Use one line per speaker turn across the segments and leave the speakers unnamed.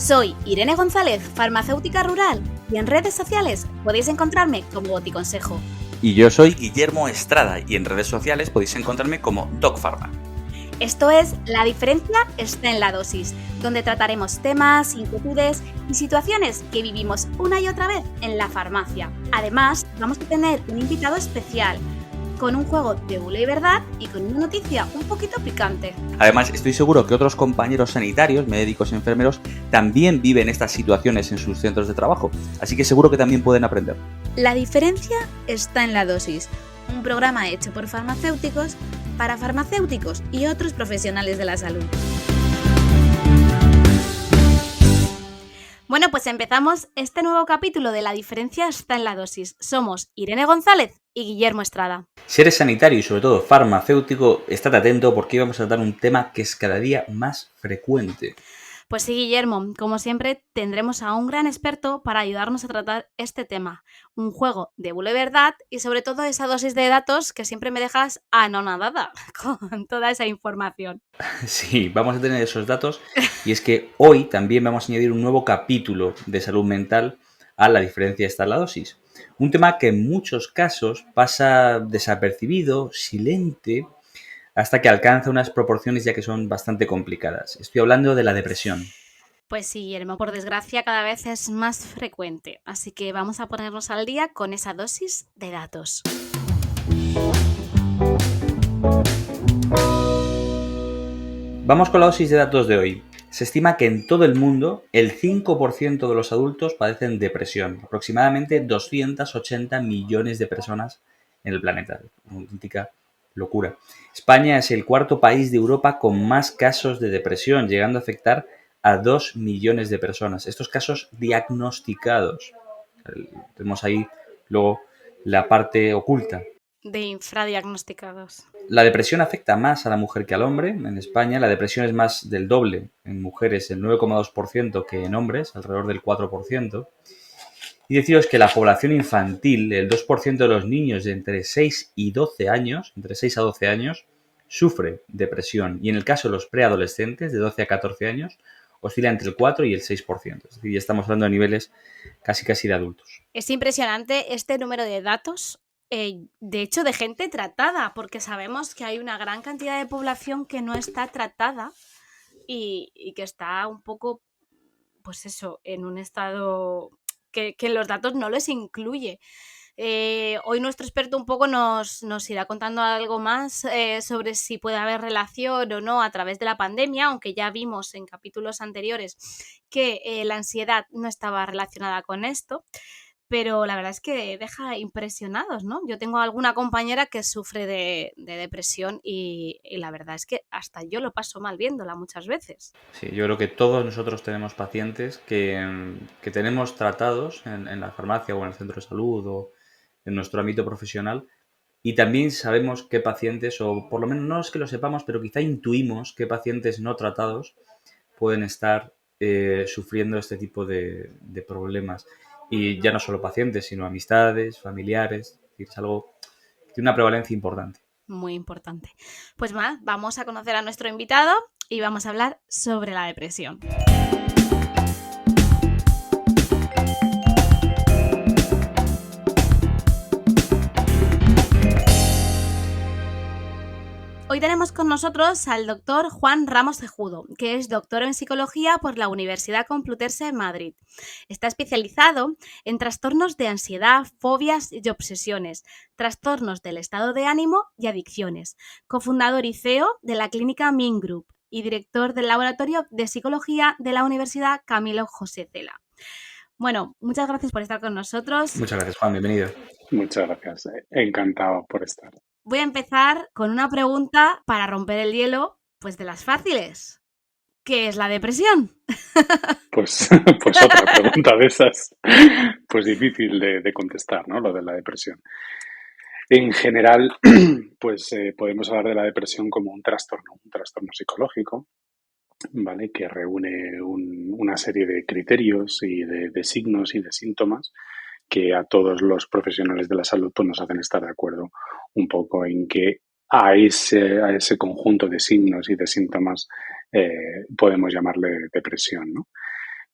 Soy Irene González, farmacéutica rural, y en redes sociales podéis encontrarme como Boticonsejo.
Y yo soy Guillermo Estrada, y en redes sociales podéis encontrarme como DocPharma.
Esto es La diferencia está en la dosis, donde trataremos temas, inquietudes y situaciones que vivimos una y otra vez en la farmacia. Además, vamos a tener un invitado especial, con un juego de bulo y verdad y con una noticia un poquito picante.
Además, estoy seguro que otros compañeros sanitarios, médicos y enfermeros también viven estas situaciones en sus centros de trabajo, así que seguro que también pueden aprender.
La diferencia está en la dosis, un programa hecho por farmacéuticos para farmacéuticos y otros profesionales de la salud. Bueno, pues empezamos este nuevo capítulo de La diferencia está en la dosis. Somos Irene González y Guillermo Estrada.
Si eres sanitario y sobre todo farmacéutico, estate atento porque hoy vamos a tratar un tema que es cada día más frecuente.
Pues sí, Guillermo, como siempre tendremos a un gran experto para ayudarnos a tratar este tema. Un juego de bulo y verdad y sobre todo esa dosis de datos que siempre me dejas anonadada con toda esa información.
Sí, vamos a tener esos datos y es que hoy también vamos a añadir un nuevo capítulo de salud mental a La diferencia está en la dosis. Un tema que en muchos casos pasa desapercibido, silente, hasta que alcanza unas proporciones ya que son bastante complicadas. Estoy hablando de la depresión.
Pues sí, Guillermo, por desgracia cada vez es más frecuente, así que vamos a ponernos al día con esa dosis de datos.
Vamos con la dosis de datos de hoy. Se estima que en todo el mundo el 5% de los adultos padecen depresión, aproximadamente 280 millones de personas en el planeta. Una auténtica locura. España es el cuarto país de Europa con más casos de depresión, llegando a afectar a 2 millones de personas. Estos casos diagnosticados. Tenemos ahí luego la parte oculta.
De infradiagnosticados.
La depresión afecta más a la mujer que al hombre. En España la depresión es más del doble en mujeres, el 9,2% que en hombres, alrededor del 4%. Y deciros que la población infantil, el 2% de los niños de entre 6 y 12 años, entre 6 a 12 años, sufre depresión. Y en el caso de los preadolescentes, de 12 a 14 años, oscila entre el 4 y el 6%. Es decir, ya estamos hablando de niveles casi de adultos.
Es impresionante este número de datos, de hecho, de gente tratada, porque sabemos que hay una gran cantidad de población que no está tratada y que está un poco, pues eso, en un estado que los datos no les incluye. Hoy nuestro experto un poco nos irá contando algo más sobre si puede haber relación o no a través de la pandemia, aunque ya vimos en capítulos anteriores que la ansiedad no estaba relacionada con esto. Pero la verdad es que deja impresionados, ¿no? Yo tengo alguna compañera que sufre de depresión y la verdad es que hasta yo lo paso mal viéndola muchas veces.
Sí, yo creo que todos nosotros tenemos pacientes que tenemos tratados en la farmacia o en el centro de salud o en nuestro ámbito profesional y también sabemos qué pacientes, o por lo menos no es que lo sepamos, pero quizá intuimos qué pacientes no tratados pueden estar sufriendo este tipo de problemas. Y ya no solo pacientes, sino amistades, familiares. Es decir, es algo que tiene una prevalencia importante.
Muy importante. Pues más, vamos a conocer a nuestro invitado y vamos a hablar sobre la depresión. Hoy tenemos con nosotros al doctor Juan Ramos Cejudo, que es doctor en psicología por la Universidad Complutense de Madrid. Está especializado en trastornos de ansiedad, fobias y obsesiones, trastornos del estado de ánimo y adicciones. Cofundador y CEO de la clínica Min Group y director del Laboratorio de Psicología de la Universidad Camilo José Cela. Bueno, muchas gracias por estar con nosotros.
Muchas gracias, Juan. Bienvenido.
Muchas gracias. Encantado por estar.
Voy a empezar con una pregunta para romper el hielo, pues de las fáciles. ¿Qué es la depresión?
Pues otra pregunta de esas, pues difícil de contestar, ¿no? Lo de la depresión. En general, pues podemos hablar de la depresión como un trastorno psicológico, ¿vale? Que reúne una serie de criterios y de signos y de síntomas que a todos los profesionales de la salud pues nos hacen estar de acuerdo un poco en que a ese conjunto de signos y de síntomas podemos llamarle depresión, ¿no?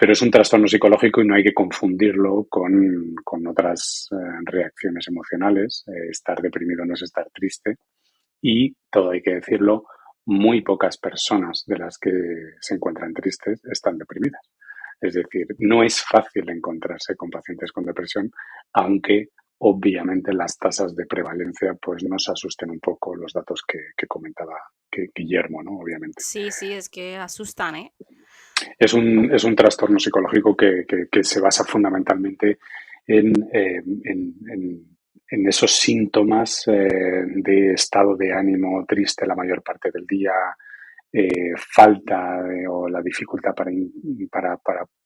Pero es un trastorno psicológico y no hay que confundirlo con otras reacciones emocionales. Estar deprimido no es estar triste. Y, todo hay que decirlo, muy pocas personas de las que se encuentran tristes están deprimidas. Es decir, no es fácil encontrarse con pacientes con depresión, aunque obviamente las tasas de prevalencia pues nos asusten un poco los datos que comentaba Guillermo, ¿no? Obviamente.
Sí, sí, es que asustan, ¿eh?
Es un trastorno psicológico que se basa fundamentalmente en esos síntomas de estado de ánimo triste la mayor parte del día, falta o la dificultad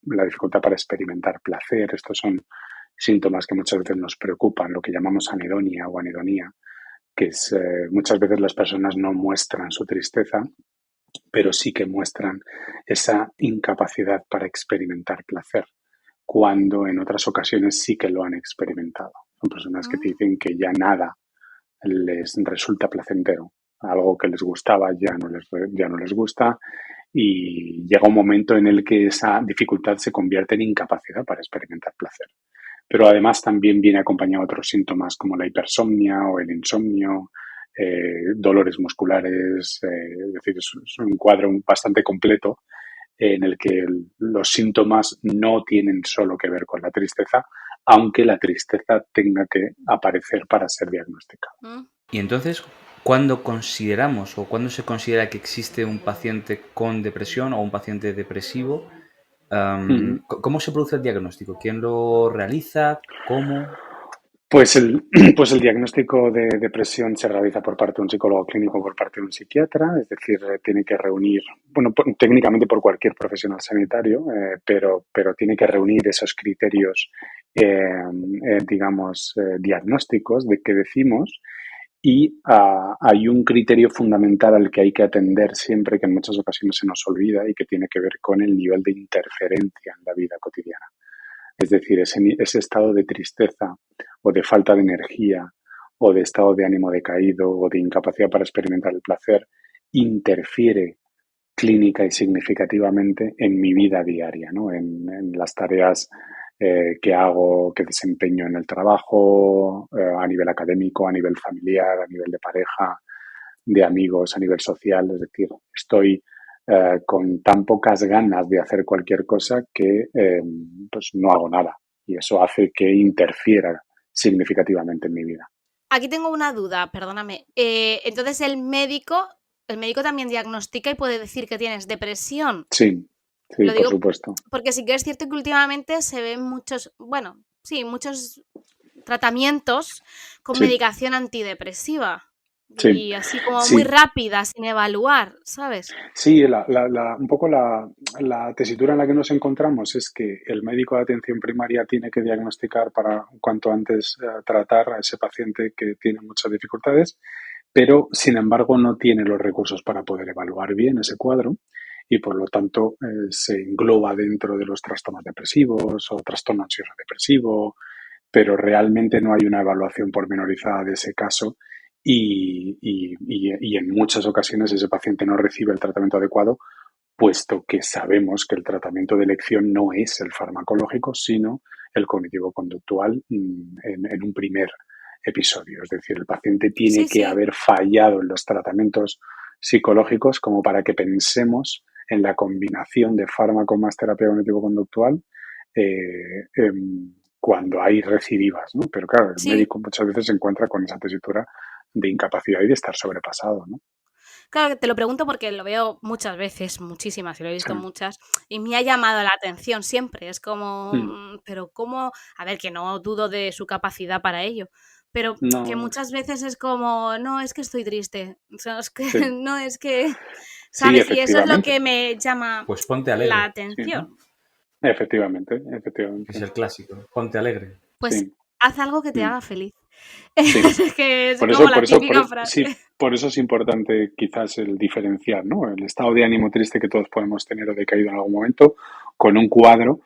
la dificultad para experimentar placer. Estos son síntomas que muchas veces nos preocupan, lo que llamamos anedonia o anedonía, que es muchas veces las personas no muestran su tristeza, pero sí que muestran esa incapacidad para experimentar placer, cuando en otras ocasiones sí que lo han experimentado. Son personas que te
Mm.
dicen que ya nada les resulta placentero. Algo que les gustaba ya no les gusta, y llega un momento en el que esa dificultad se convierte en incapacidad para experimentar placer. Pero además también viene acompañado de otros síntomas como la hipersomnia o el insomnio, dolores musculares, es decir, es un cuadro bastante completo en el que los síntomas no tienen solo que ver con la tristeza, aunque la tristeza tenga que aparecer para ser diagnosticada.
Mm.
Y entonces, ¿cuándo consideramos o cuándo se considera que existe un paciente con depresión o un paciente depresivo?
Ujú.
¿Cómo se produce el diagnóstico? ¿Quién lo realiza? ¿Cómo?
Pues el, pues el diagnóstico de depresión se realiza por parte de un psicólogo clínico o por parte de un psiquiatra, es decir, tiene que reunir, bueno, técnicamente por cualquier profesional sanitario, pero tiene que reunir esos criterios, digamos, diagnósticos de que decimos. Y hay un criterio fundamental al que hay que atender siempre, que en muchas ocasiones se nos olvida, y que tiene que ver con el nivel de interferencia en la vida cotidiana. Es decir, ese estado de tristeza o de falta de energía o de estado de ánimo decaído o de incapacidad para experimentar el placer interfiere clínica y significativamente en mi vida diaria, ¿no? En las tareas que hago, que desempeño en el trabajo, a nivel académico, a nivel familiar, a nivel de pareja, de amigos, a nivel social. Es decir, estoy con tan pocas ganas de hacer cualquier cosa que pues no hago nada. Y eso hace que interfiera significativamente en mi vida.
Aquí tengo una duda, perdóname. Entonces el médico también diagnostica y puede decir que tienes depresión.
Sí, sí,
Lo
por
digo
supuesto.
porque sí que es cierto que últimamente se ven muchos, bueno, sí, muchos tratamientos con
Sí,
medicación antidepresiva
sí,
y así como muy
sí.
rápida, sin evaluar, ¿sabes?
Sí, un poco la tesitura en la que nos encontramos es que el médico de atención primaria tiene que diagnosticar para cuanto antes tratar a ese paciente que tiene muchas dificultades, pero sin embargo no tiene los recursos para poder evaluar bien ese cuadro, y por lo tanto se engloba dentro de los trastornos depresivos o trastorno ansioso depresivo, pero realmente no hay una evaluación pormenorizada de ese caso, y en muchas ocasiones ese paciente no recibe el tratamiento adecuado, puesto que sabemos que el tratamiento de elección no es el farmacológico, sino el cognitivo-conductual en un primer episodio. Es decir, el paciente tiene
Sí,
que
sí.
haber fallado en los tratamientos psicológicos como para que pensemos en la combinación de fármaco más terapia cognitivo-conductual cuando hay recidivas, ¿no? Pero claro, el
Sí,
médico muchas veces se encuentra con esa tesitura de incapacidad y de estar sobrepasado, ¿no?
claro que te lo pregunto porque lo veo muchas veces, muchísimas, y lo he
Sí.
visto muchas, y me ha llamado la atención siempre. Es como,
Mm.
pero ¿cómo? A ver, que no dudo de su capacidad para ello, pero que
No,
muchas veces es como, no, es que estoy triste, o sea, es que
sí.
no, es que,
Sí,
¿sabes? Y eso es lo
efectivamente.
que me llama
Pues ponte
la
alegre,
Sí, ¿no?
atención.
Efectivamente,
que es
efectivamente.
el clásico. Ponte alegre.
Pues
Sí,
haz algo que te
mm,
haga feliz.
sí.
Es que es
Por
como
eso,
la
por eso,
típica frase.
sí, por eso es importante quizás el diferenciar, ¿no? El estado de ánimo triste que todos podemos tener o decaído en algún momento, con un cuadro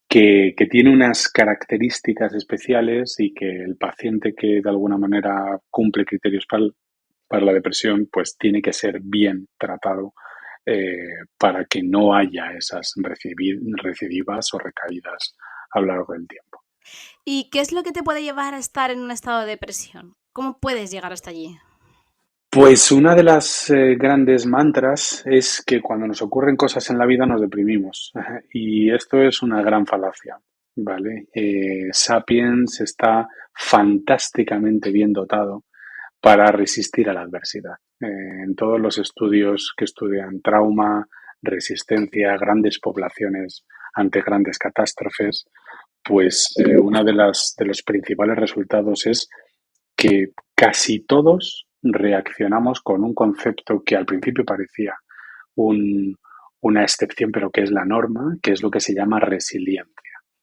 que tiene unas características especiales, y que el paciente que de alguna manera cumple criterios para la depresión, pues tiene que ser bien tratado para que no haya esas recidivas o recaídas a lo largo del tiempo.
¿Y qué es lo que te puede llevar a estar en un estado de depresión? ¿Cómo puedes llegar hasta allí?
Pues una de las grandes mantras es que cuando nos ocurren cosas en la vida nos deprimimos. Y esto es una gran falacia, ¿vale? Sapiens está fantásticamente bien dotado para resistir a la adversidad. En todos los estudios que estudian trauma, resistencia, grandes poblaciones ante grandes catástrofes, pues uno de los principales resultados es que casi todos reaccionamos con un concepto que al principio parecía una excepción, pero que es la norma, que es lo que se llama resiliencia.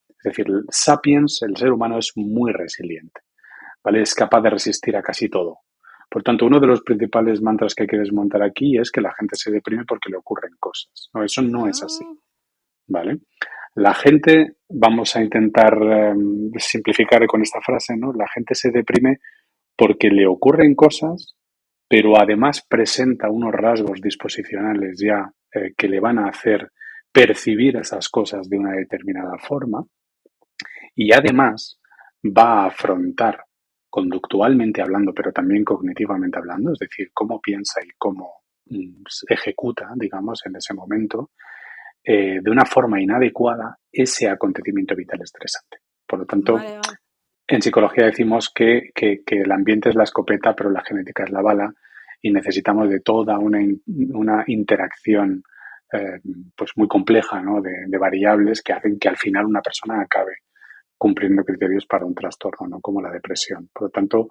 Es decir, el sapiens, el ser humano, es muy resiliente, ¿vale? Es capaz de resistir a casi todo. Por tanto, uno de los principales mantras que hay que desmontar aquí es que la gente se deprime porque le ocurren cosas. No, eso no es así,
Mm,
¿vale? La gente, vamos a intentar simplificar con esta frase, ¿no? La gente se deprime porque le ocurren cosas, pero además presenta unos rasgos disposicionales ya que le van a hacer percibir esas cosas de una determinada forma y además va a afrontar conductualmente hablando, pero también cognitivamente hablando, es decir, cómo piensa y cómo ejecuta, digamos, en ese momento, de una forma inadecuada ese acontecimiento vital estresante. Por lo tanto,
vale, vale.
en psicología decimos que el ambiente es la escopeta, pero la genética es la bala y necesitamos de toda una interacción pues muy compleja, ¿no? de variables que hacen que al final una persona acabe cumpliendo criterios para un trastorno, ¿no? Como la depresión. Por lo tanto,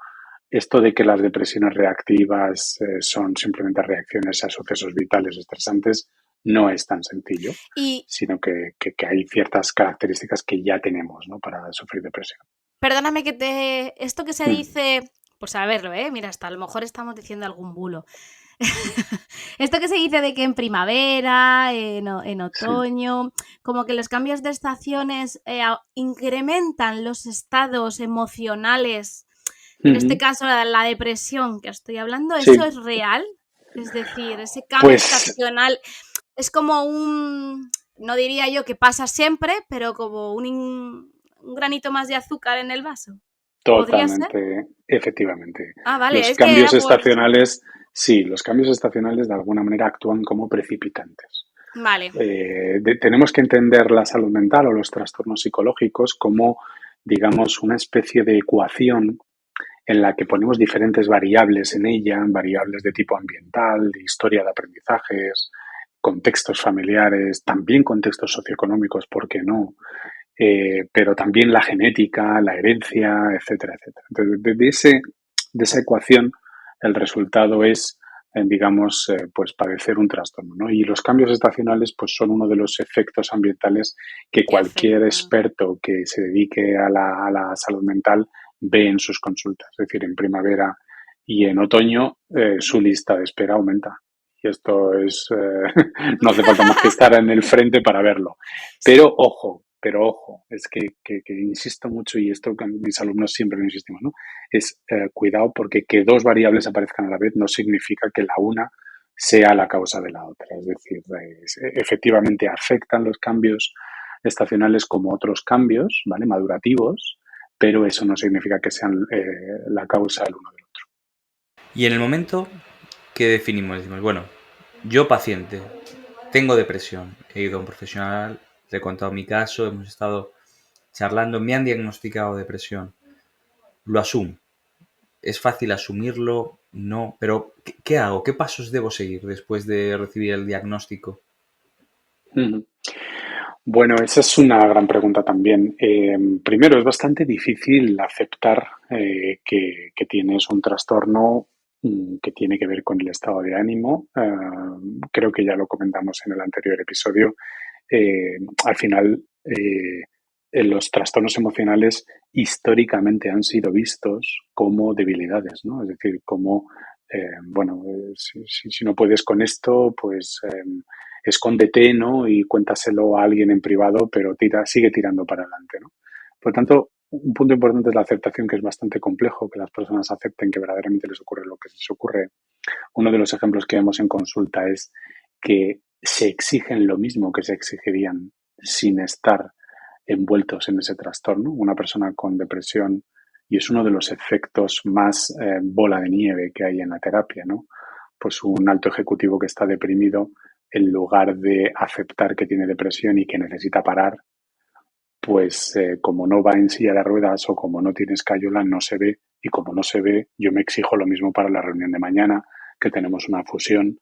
esto de que las depresiones reactivas son simplemente reacciones a sucesos vitales estresantes no es tan sencillo,
Y
sino que hay ciertas características que ya tenemos, ¿no? Para sufrir depresión.
perdóname que te... Esto que se
Mm.
dice, por saberlo, mira, hasta a lo mejor estamos diciendo algún bulo. Esto que se dice de que en primavera, en
Sí.
otoño, como que los cambios de estaciones incrementan los estados emocionales. En este
Ujú.
caso, la depresión que estoy hablando, ¿eso
Sí,
es real? Es decir, ese cambio
pues
estacional es como no diría yo que pasa siempre, pero como un granito más de azúcar en el vaso. ¿Podría ser?
totalmente, efectivamente.
Ah, vale,
Los
es que
cambios
era por...
estacionales, sí, los cambios estacionales de alguna manera actúan como precipitantes.
Vale,
Tenemos que entender la salud mental o los trastornos psicológicos como, digamos, una especie de ecuación en la que ponemos diferentes variables en ella, variables de tipo ambiental, de historia de aprendizajes, contextos familiares, también contextos socioeconómicos, ¿por qué no? Pero también la genética, la herencia, etcétera, etcétera. Entonces, de esa ecuación, el resultado es, digamos, pues padecer un trastorno, ¿no? Y los cambios estacionales, pues son uno de los efectos ambientales que
que
cualquier
afecta.
experto que se dedique a la salud mental ve en sus consultas. Es decir, en primavera y en otoño, su lista de espera aumenta. Y esto es, no hace falta más que estar en el frente para verlo. Pero ojo, es que insisto mucho y esto que mis alumnos siempre lo insistimos, ¿no? Es cuidado porque que dos variables aparezcan a la vez no significa que la una sea la causa de la otra. Es decir, efectivamente afectan los cambios estacionales como otros cambios, ¿vale? Madurativos, pero eso no significa que sean la causa el uno del otro.
Y en el momento que definimos, decimos, bueno, yo paciente, tengo depresión, he ido a un profesional, le he contado mi caso, hemos estado charlando, me han diagnosticado depresión, lo asumo. ¿Es fácil asumirlo? No, pero ¿qué hago? ¿Qué pasos debo seguir después de recibir el diagnóstico?
Ujú. Bueno, esa es una gran pregunta también. Primero, es bastante difícil aceptar que tienes un trastorno que tiene que ver con el estado de ánimo. Creo que ya lo comentamos en el anterior episodio. Al final, los trastornos emocionales históricamente han sido vistos como debilidades, ¿no? Es decir, como, bueno, si no puedes con esto, pues escóndete, ¿no? Y cuéntaselo a alguien en privado, pero sigue tirando para adelante, ¿no? Por tanto, un punto importante es la aceptación, que es bastante complejo, que las personas acepten que verdaderamente les ocurre lo que les ocurre. Uno de los ejemplos que vemos en consulta es que se exigen lo mismo que se exigirían sin estar envueltos en ese trastorno. Una persona con depresión, y es uno de los efectos más bola de nieve que hay en la terapia, ¿no? Pues un alto ejecutivo que está deprimido, en lugar de aceptar que tiene depresión y que necesita parar, pues como no va en silla de ruedas o como no tiene escayola, no se ve. Y como no se ve, yo me exijo lo mismo para la reunión de mañana, que tenemos una fusión,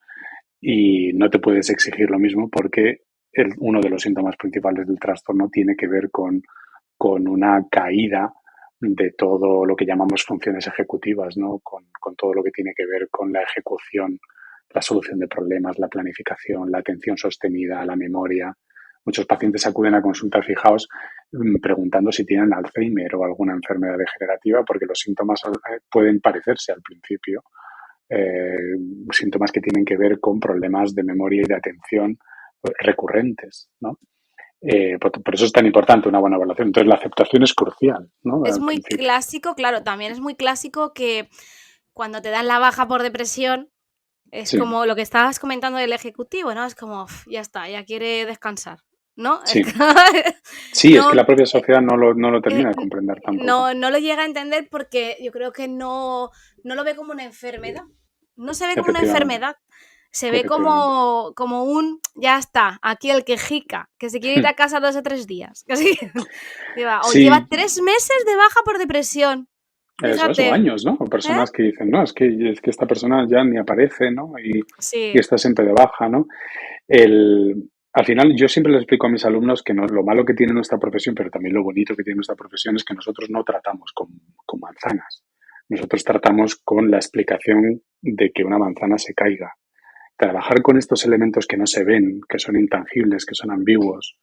y no te puedes exigir lo mismo porque uno de los síntomas principales del trastorno tiene que ver con una caída de todo lo que llamamos funciones ejecutivas, ¿no? Con todo lo que tiene que ver con la ejecución, la solución de problemas, la planificación, la atención sostenida, la memoria. Muchos pacientes acuden a consulta, fijaos, preguntando si tienen Alzheimer o alguna enfermedad degenerativa, porque los síntomas pueden parecerse al principio. Síntomas que tienen que ver con problemas de memoria y de atención recurrentes, ¿no? Por eso es tan importante una buena evaluación. Entonces, la aceptación es crucial, ¿no?
Es
Al
muy
principio.
clásico, claro, también es muy clásico que cuando te dan la baja por depresión, es
Sí,
como lo que estabas comentando del ejecutivo, ¿no? Es como, ya está, ya quiere descansar, ¿no? Es que
sí. Sí, es que
no,
la propia sociedad no lo termina de comprender tampoco.
no lo llega a entender porque yo creo que no lo ve como una enfermedad. No se ve como una
Efectivamente,
enfermedad. Se ve
efectivamente.
como un, ya está, aquí el quejica, que se quiere ir a casa 2 o 3 días. Casi, o lleva
Sí,
3 meses de baja por depresión.
eso es, o
Fíjate,
años, ¿no? O
¿eh?
personas que dicen, no, es que esta persona ya ni aparece, ¿no? Y
Sí,
está siempre de baja, ¿no? Al final, yo siempre les explico a mis alumnos que no, lo malo que tiene nuestra profesión, pero también lo bonito que tiene nuestra profesión es que nosotros no tratamos con manzanas. Nosotros tratamos con la explicación de que una manzana se caiga. Trabajar con estos elementos que no se ven, que son intangibles, que son ambiguos,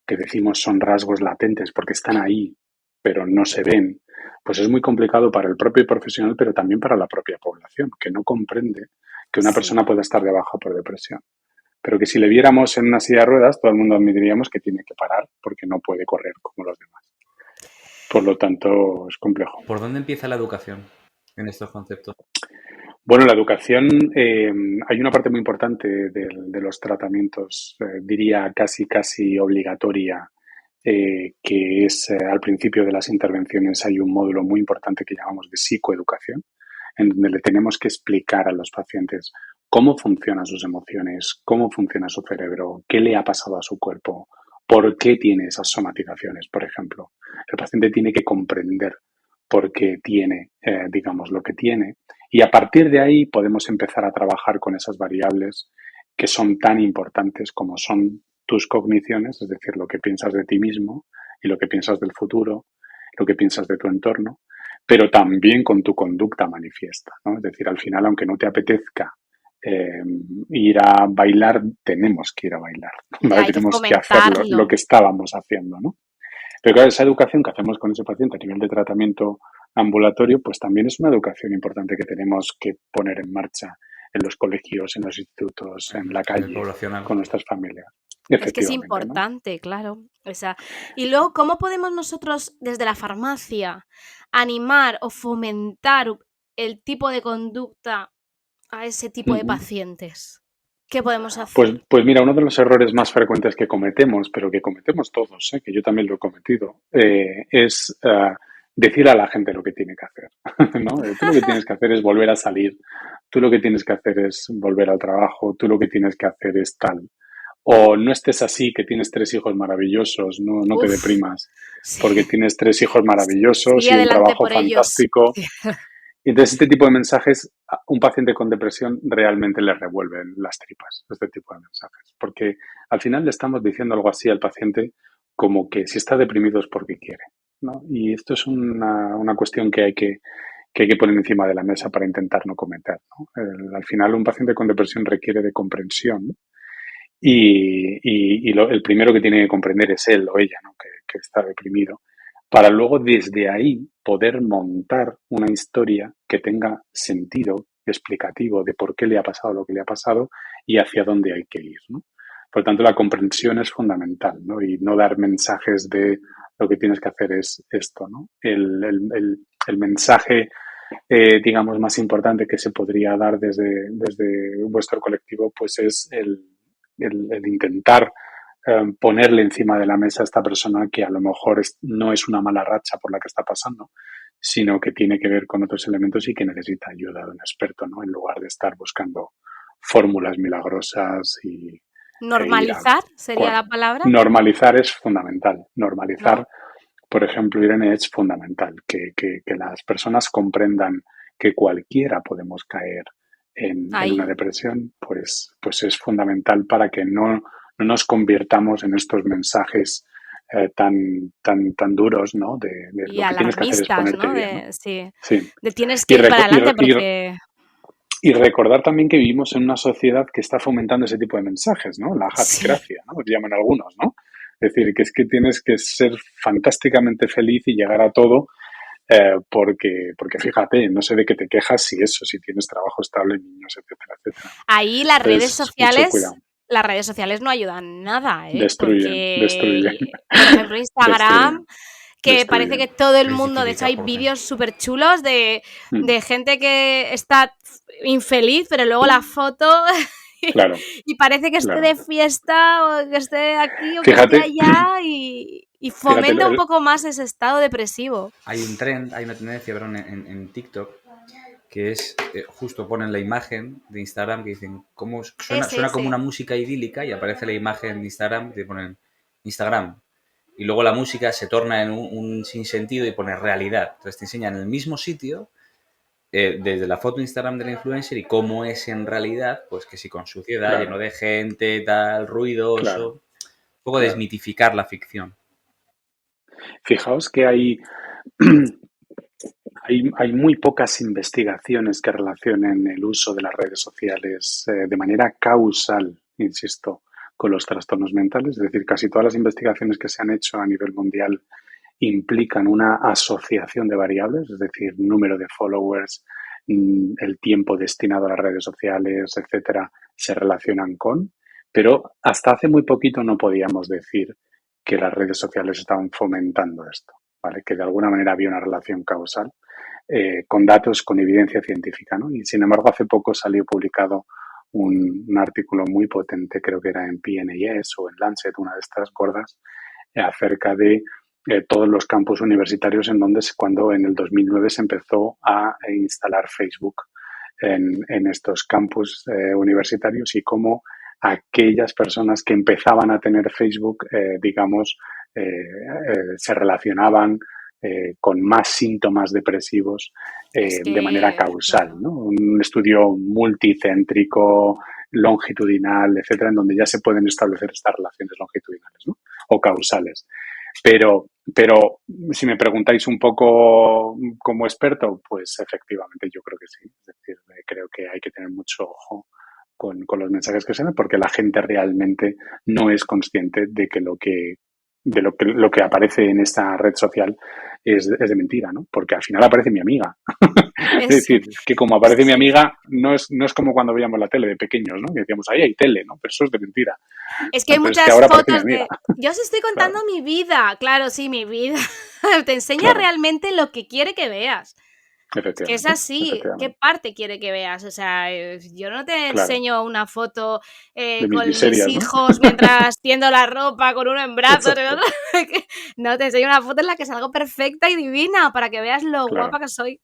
que decimos son rasgos latentes porque están ahí, pero no se ven, pues es muy complicado para el propio profesional, pero también para la propia población, que no comprende que una
sí.
persona pueda estar de baja por depresión. Pero que si le viéramos en una silla de ruedas, todo el mundo admitiríamos que tiene que parar porque no puede correr como los demás. Por lo tanto, es complejo.
¿Por dónde empieza la educación en estos conceptos?
Bueno, la educación, hay una parte muy importante de los tratamientos, diría casi obligatoria, que es al principio de las intervenciones hay un módulo muy importante que llamamos de psicoeducación, en donde le tenemos que explicar a los pacientes cómo funcionan sus emociones, cómo funciona su cerebro, qué le ha pasado a su cuerpo, por qué tiene esas somatizaciones, por ejemplo. El paciente tiene que comprender por qué tiene, digamos, lo que tiene. Y a partir de ahí podemos empezar a trabajar con esas variables que son tan importantes como son tus cogniciones, es decir, lo que piensas de ti mismo y lo que piensas del futuro, lo que piensas de tu entorno, pero también con tu conducta manifiesta, ¿no? Es decir, al final, aunque no te apetezca eh, ir a bailar, tenemos que ir a bailar, ¿vale?
Hay que
Tenemos que hacer lo
fomentarlo.
que estábamos haciendo, ¿no? Pero claro, esa educación que hacemos con ese paciente a nivel de tratamiento ambulatorio, pues también es una educación importante que tenemos que poner en marcha en los colegios, en los institutos, en la
A nivel
calle,
poblacional.
con nuestras familias.
Es que es
Efectivamente, ¿no?
importante, claro. O sea, y luego, ¿cómo podemos nosotros desde la farmacia animar o fomentar el tipo de conducta a ese tipo de
Ujú.
pacientes? ¿Qué podemos
Pues,
hacer?
pues mira, uno de los errores más frecuentes que cometemos, pero que cometemos todos, que yo también lo he cometido, es decir a la gente lo que tiene que hacer. ¿No? Tú lo que tienes que hacer es volver a salir, tú lo que tienes que hacer es volver al trabajo, tú lo que tienes que hacer es tal. O no estés así, que tienes 3 hijos maravillosos, no te
Uf,
deprimas, porque
sí.
tienes 3 hijos maravillosos
Sigue
y un
adelante
trabajo
por ellos.
fantástico. Y entonces este tipo de mensajes, a un paciente con depresión realmente le revuelven las tripas, este tipo de mensajes. Porque al final le estamos diciendo algo así al paciente como que si está deprimido es porque quiere, ¿no? Y esto es una cuestión que hay que poner encima de la mesa para intentar no cometer, ¿no? Al final un paciente con depresión requiere de comprensión, ¿no? Y el primero que tiene que comprender es él o ella, ¿no? Que está deprimido, para luego desde ahí poder montar una historia que tenga sentido explicativo de por qué le ha pasado lo que le ha pasado y hacia dónde hay que ir, ¿no? Por lo tanto, la comprensión es fundamental, ¿no? Y no dar mensajes de lo que tienes que hacer es esto, ¿no? El mensaje, digamos, más importante que se podría dar desde vuestro colectivo, pues es el intentar ponerle encima de la mesa a esta persona que a lo mejor no es una mala racha por la que está pasando, sino que tiene que ver con otros elementos y que necesita ayuda de un experto, ¿no? En lugar de estar buscando fórmulas milagrosas e ir a...
Normalizar sería la palabra,
Normalizar es fundamental. Normalizar,
¿no?
por ejemplo, Irene, es fundamental. Que las personas comprendan que cualquiera podemos caer en una
Ahí.
depresión, pues es fundamental para que no nos convirtamos en estos mensajes tan duros, ¿no? De
Y
lo que tienes que hacer es
alarmistas,
ponerte
¿no?
bien, ¿no?
Sí,
Sí.
de tienes
Y,
que ir para
reco- y,
adelante
re- y,
porque
y recordar también que vivimos en una sociedad que está fomentando ese tipo de mensajes, ¿no? La
sí,
happycracia, ¿no? Que llaman algunos, ¿no? Es decir, que es que tienes que ser fantásticamente feliz y llegar a todo porque fíjate, no sé de qué te quejas si tienes trabajo estable, niños, etcétera, etcétera.
ahí
Entonces, mucho cuidado.
las redes sociales no ayudan nada, ¿eh?
Destruyen,
Porque, por ejemplo, Instagram,
destruyen,
que parece que
destruyen.
todo el mundo, de hecho
Cristifica,
hay
Jorge.
vídeos súper chulos
Mm,
de gente que está infeliz, pero luego la foto
claro,
y parece que esté
claro.
de fiesta o que esté aquí o que esté
Fíjate,
allá y
fíjate,
fomenta un poco más ese estado depresivo.
Hay un trend, hay una tendencia, perdón, en TikTok, que es, justo ponen la imagen de Instagram que dicen, cómo suena como una
Ese.
música idílica y aparece la imagen de Instagram que ponen Instagram. Y luego la música se torna en un sinsentido y pone realidad. Entonces te enseñan en el mismo sitio, desde la foto de Instagram de la influencer y cómo es en realidad, pues que si con suciedad, lleno
claro,
de gente, tal, ruidoso.
claro,
Un poco
claro.
desmitificar la ficción.
Fijaos que hay muy pocas investigaciones que relacionen el uso de las redes sociales de manera causal, insisto, con los trastornos mentales. Es decir, casi todas las investigaciones que se han hecho a nivel mundial implican una asociación de variables, es decir, número de followers, el tiempo destinado a las redes sociales, etcétera, se relacionan con, pero hasta hace muy poquito no podíamos decir que las redes sociales estaban fomentando esto, ¿vale? Que de alguna manera había una relación causal con datos, con evidencia científica, ¿no? Y sin embargo, hace poco salió publicado un artículo muy potente, creo que era en PNAS o en Lancet, una de estas gordas, acerca de todos los campus universitarios en donde cuando en el 2009 se empezó a instalar Facebook en estos campus universitarios y cómo aquellas personas que empezaban a tener Facebook, digamos, se relacionaban con más síntomas depresivos
Es
de manera
que,
causal,
claro.
¿no? Un estudio multicéntrico, longitudinal, etcétera, en donde ya se pueden establecer estas relaciones longitudinales, ¿no? O causales. Pero si me preguntáis un poco como experto, pues efectivamente yo creo que sí. Es decir, creo que hay que tener mucho ojo con los mensajes que se dan porque la gente realmente no es consciente de que lo que aparece en esta red social es de mentira, ¿no? Porque al final aparece mi amiga. Es
Eso.
decir, que como aparece mi amiga, no es como cuando veíamos la tele de pequeños, ¿no? Que decíamos, ahí hay tele, ¿no? Pero eso es de mentira.
Es que
No,
hay
pero es que
muchas
ahora aparece mi
fotos
amiga.
de. Yo os estoy contando
Claro,
mi vida. Claro, sí, mi vida. Te enseña
claro,
realmente lo que quiere que veas. Es que es
efectivamente,
así. ¿Qué
efectivamente.
parte quiere que veas? O sea, yo no te
Claro,
enseño una foto
de mis
con mis
miserias, ¿no?
hijos mientras tiendo la ropa con uno en brazos.
Exacto,
No, te enseño una foto en la que salgo perfecta y divina para que veas lo
claro,
guapa que soy.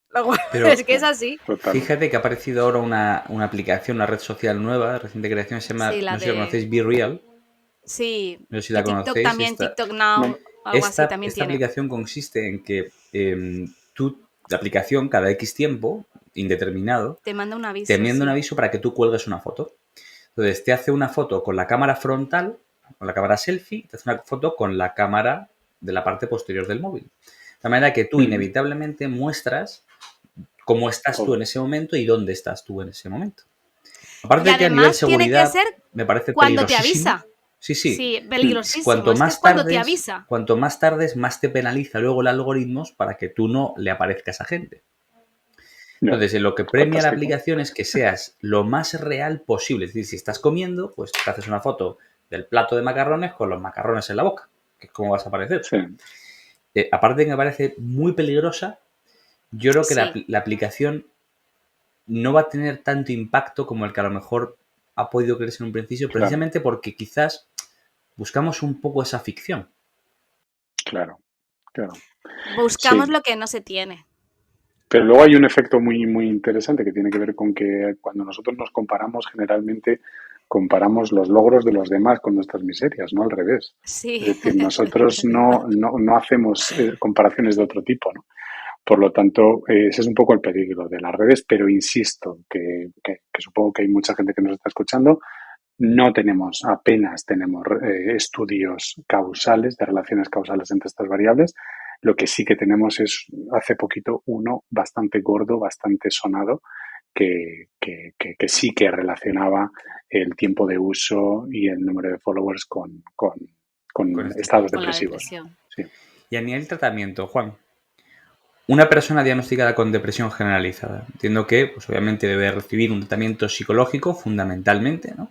Pero
Es que es así.
total.
fíjate que ha aparecido ahora una aplicación, una red social nueva, de reciente creación, se llama,
Sí, la
no sé si la
de.
conocéis, Be Real.
Sí.
No sé si
Y
la
TikTok
conocéis.
también, TikTok Now,
No,
algo así
Esta,
también
esta
tiene.
aplicación consiste en que la aplicación, cada X tiempo, indeterminado,
Te manda un
te
aviso,
envía un
sí.
aviso para que tú cuelgues una foto. Entonces, te hace una foto con la cámara frontal, con la cámara selfie, te hace una foto con la cámara de la parte posterior del móvil. De manera que tú
mm,
inevitablemente muestras cómo estás tú en
todo.
ese momento y dónde estás tú en ese momento.
Y
Aparte de que a nivel
además tiene que
seguridad
ser
me parece
cuando te
peligrosísimo.
avisa.
Sí, sí.
Sí,
Mm,
peligrosísimo. Es que es cuando te avisa.
Cuanto más tardes, más te penaliza luego el algoritmo para que tú no le aparezcas a gente.
ya,
Entonces, lo que premia la
fantástico.
aplicación es que seas lo más real posible. Es decir, si estás comiendo, pues te haces una foto del plato de macarrones con los macarrones en la boca, que es como vas a aparecer.
Sí,
Aparte de que me parece muy peligrosa, yo creo que
Sí.
la aplicación no va a tener tanto impacto como el que a lo mejor ha podido creerse en un principio,
Claro,
precisamente porque quizás buscamos un poco esa ficción.
claro, claro.
Buscamos
Sí.
lo que no se tiene.
Pero luego hay un efecto muy, muy interesante que tiene que ver con que cuando nosotros nos comparamos, generalmente comparamos los logros de los demás con nuestras miserias, no al revés. Es
Sí,
decir, nosotros no hacemos comparaciones de otro tipo, ¿no? Por lo tanto, ese es un poco el peligro de las redes, pero insisto que supongo que hay mucha gente que nos está escuchando. No tenemos, apenas tenemos estudios causales, de relaciones causales entre estas variables. Lo que sí que tenemos es, hace poquito, uno bastante gordo, bastante sonado, que sí que relacionaba el tiempo de uso y el número de followers
Con
con
este
estados
efecto.
con la
depresivos.
depresión.
Sí.
Y a nivel tratamiento, Juan, una persona diagnosticada con depresión generalizada, entiendo que, pues obviamente debe recibir un tratamiento psicológico fundamentalmente, ¿no?